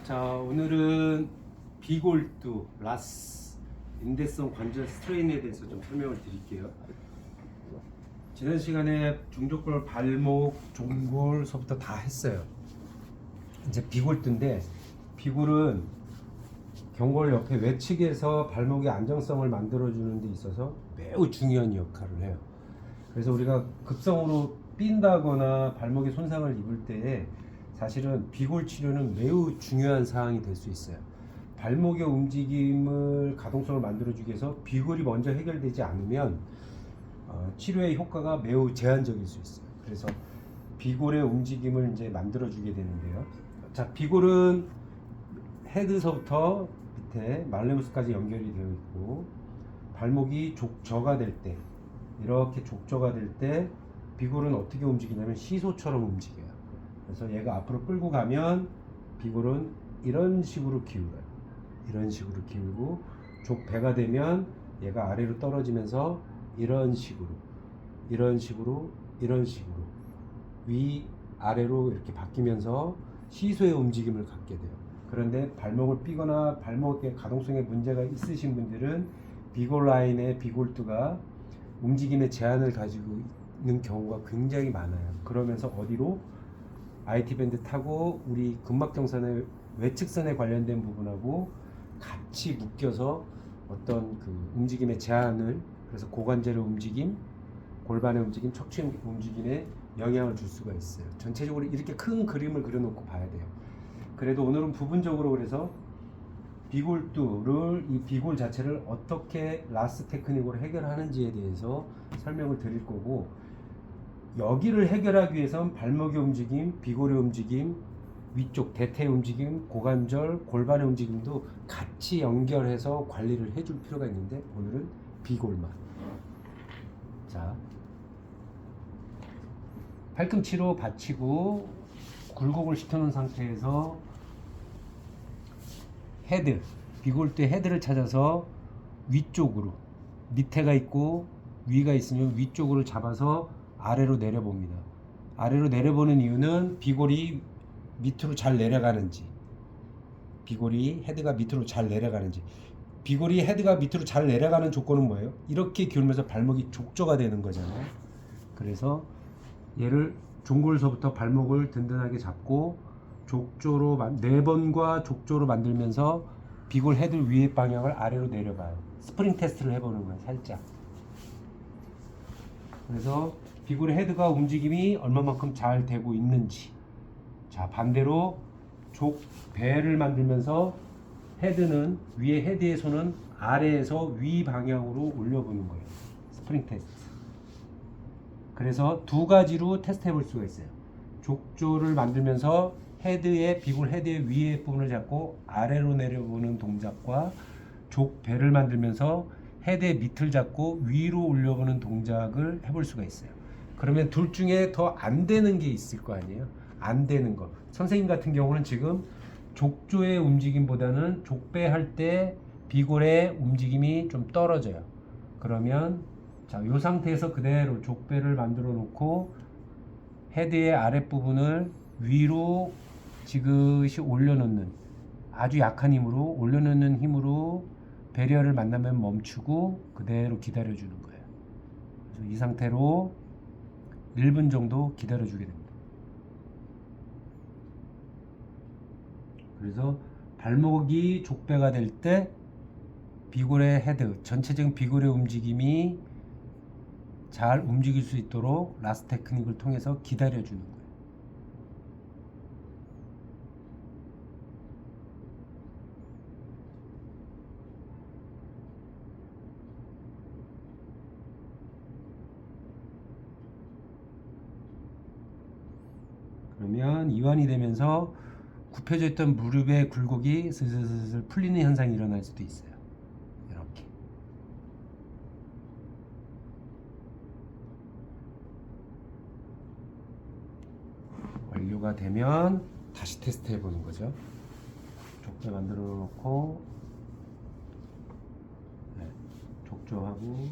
자, 오늘은 비골두 라스 인대성 관절 스트레인에 대해서 좀 설명을 드릴게요. 지난 시간에 중족골, 발목, 종골서부터 다 했어요. 이제 비골두인데, 비골은 경골 옆에 외측에서 발목의 안정성을 만들어주는 데 있어서 매우 중요한 역할을 해요. 그래서 우리가 급성으로 삔다거나 발목에 손상을 입을 때에 사실은 비골 치료는 매우 중요한 사항이 될 수 있어요. 발목의 움직임을 가동성을 만들어주기 위해서 비골이 먼저 해결되지 않으면 치료의 효과가 매우 제한적일 수 있어요. 그래서 비골의 움직임을 이제 만들어주게 되는데요. 자, 비골은 헤드서부터 밑에 말레우스까지 연결이 되어 있고, 발목이 족저가 될 때, 이렇게 족저가 될 때 비골은 어떻게 움직이냐면 시소처럼 움직여요. 그래서 얘가 앞으로 끌고 가면 비골은 이런 식으로 기울어요. 이런 식으로 기울고, 족배가 되면 얘가 아래로 떨어지면서 이런 식으로 위 아래로 이렇게 바뀌면서 시소의 움직임을 갖게 돼요. 그런데 발목을 삐거나 발목의 가동성에 문제가 있으신 분들은 비골 라인의 비골두가 움직임의 제한을 가지고 있는 경우가 굉장히 많아요. 그러면서 어디로 IT 밴드 타고 우리 근막경선의 외측선에 관련된 부분하고 같이 묶여서 어떤 그 움직임의 제한을, 그래서 고관절의 움직임, 골반의 움직임, 척추 움직임에 영향을 줄 수가 있어요. 전체적으로 이렇게 큰 그림을 그려놓고 봐야 돼요. 그래도 오늘은 부분적으로 그래서 비골두를, 이 비골 자체를 어떻게 라스 테크닉으로 해결하는지에 대해서 설명을 드릴 거고, 여기를 해결하기 위해서는 발목의 움직임, 비골의 움직임, 위쪽 대퇴의 움직임, 고관절, 골반의 움직임도 같이 연결해서 관리를 해줄 필요가 있는데, 오늘은 비골만. 자, 팔꿈치로 받치고 굴곡을 시켜놓은 상태에서 헤드, 비골두의 헤드를 찾아서 위쪽으로, 밑에가 있고 위가 있으면 위쪽으로 잡아서 아래로 내려봅니다. 아래로 내려보는 이유는 비골이 밑으로 잘 내려가는지, 비골이 헤드가 밑으로 잘 내려가는지. 비골이 헤드가 밑으로 잘 내려가는 조건은 뭐예요? 이렇게 기울면서 발목이 족저가 되는 거잖아요. 그래서 얘를 종골서부터 발목을 든든하게 잡고 족조로 4번과 족조로 만들면서 비골 헤드 위의 방향을 아래로 내려봐요. 스프링 테스트를 해보는 거예요, 살짝. 그래서 비골의 헤드가 움직임이 얼마만큼 잘 되고 있는지. 자, 반대로 족배를 만들면서 헤드는 위에, 헤드의 손은 아래에서 위 방향으로 올려보는 거예요. 스프링 테스트. 그래서 두 가지로 테스트 해볼 수가 있어요. 족조를 만들면서 헤드의, 비골 헤드의 위에 부분을 잡고 아래로 내려보는 동작과, 족배를 만들면서 헤드의 밑을 잡고 위로 올려보는 동작을 해볼 수가 있어요. 그러면 둘 중에 더 안 되는 게 있을 거 아니에요? 안 되는 거. 선생님 같은 경우는 지금 족조의 움직임보다는 족배 할 때 비골의 움직임이 좀 떨어져요. 그러면 자, 이 상태에서 그대로 족배를 만들어 놓고 헤드의 아랫부분을 위로 지그시 올려놓는, 아주 약한 힘으로 올려놓는 힘으로 배리어를 만나면 멈추고 그대로 기다려주는 거예요. 그래서 이 상태로 1분 정도 기다려주게 됩니다. 그래서 발목이 족배가 될 때 비골의 헤드, 전체적인 비골의 움직임이 잘 움직일 수 있도록 라스 테크닉을 통해서 기다려주는 거예요. 그러면 이완이 되면서 굽혀져 있던 무릎의 굴곡이 슬슬 풀리는 현상이 일어날 수도 있어요. 이렇게. 완료가 되면 다시 테스트 해보는 거죠. 족조 만들어 놓고, 족조하고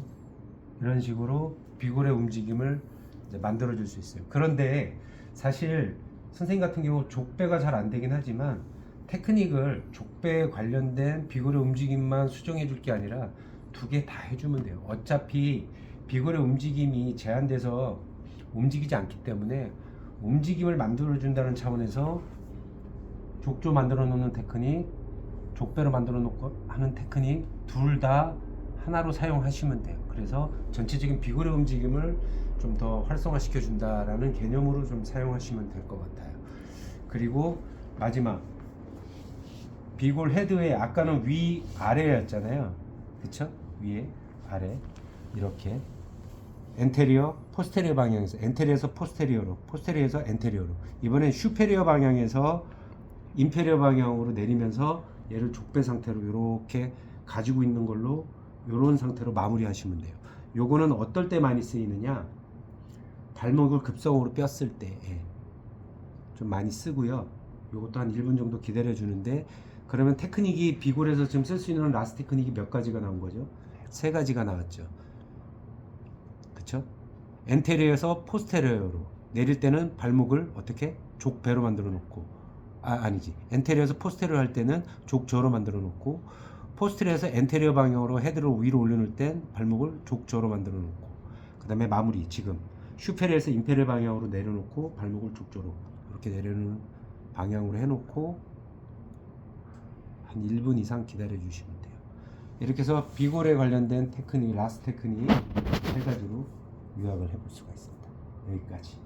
이런 식으로 비골의 움직임을 이제 만들어 줄 수 있어요. 그런데 사실 선생님 같은 경우 족배가 잘 안 되긴 하지만 테크닉을 족배에 관련된 비골의 움직임만 수정해 줄 게 아니라 두 개 다 해주면 돼요. 어차피 비골의 움직임이 제한돼서 움직이지 않기 때문에 움직임을 만들어 준다는 차원에서 족조 만들어 놓는 테크닉, 족배로 만들어 놓고 하는 테크닉 둘 다 하나로 사용하시면 돼요. 그래서 전체적인 비골의 움직임을 좀 더 활성화시켜 준다라는 개념으로 좀 사용하시면 될 것 같아요. 그리고 마지막 비골 헤드에 아까는 위 아래였잖아요. 그쵸? 위에 아래 이렇게 엔테리어 포스테리어 방향에서 엔테리어에서 포스테리어로 포스테리어에서 엔테리어로 이번엔 슈페리어 방향에서 인페리어 방향으로 내리면서 얘를 족배 상태로 이렇게 가지고 있는 걸로 이런 상태로 마무리 하시면 돼요. 요거는 어떨 때 많이 쓰이느냐, 발목을 급성으로 뼈을 때 좀 많이 쓰고요. 요것도 한 1분 정도 기다려 주는데, 그러면 테크닉이 비골에서 지금 쓸 수 있는 라스 테크닉이 몇 가지가 나온 거죠? 3가지가 나왔죠. 그쵸? 엔테리어에서 포스테리어로 내릴 때는 발목을 어떻게? 족배로 만들어 놓고, 아니지, 엔테리어에서 포스테리어 할 때는 족저로 만들어 놓고, 포스테리어에서 엔테리어 방향으로 헤드를 위로 올려놓을 땐 발목을 족저로 만들어 놓고, 그 다음에 마무리 지금 슈페리어에서 인페리어 방향으로 내려놓고 발목을 족저로 이렇게 내려놓는 방향으로 해놓고 한 1분 이상 기다려 주시면 돼요. 이렇게 해서 비골에 관련된 테크닉, 라스 테크닉 3가지로 요약을 해볼 수가 있습니다. 여기까지.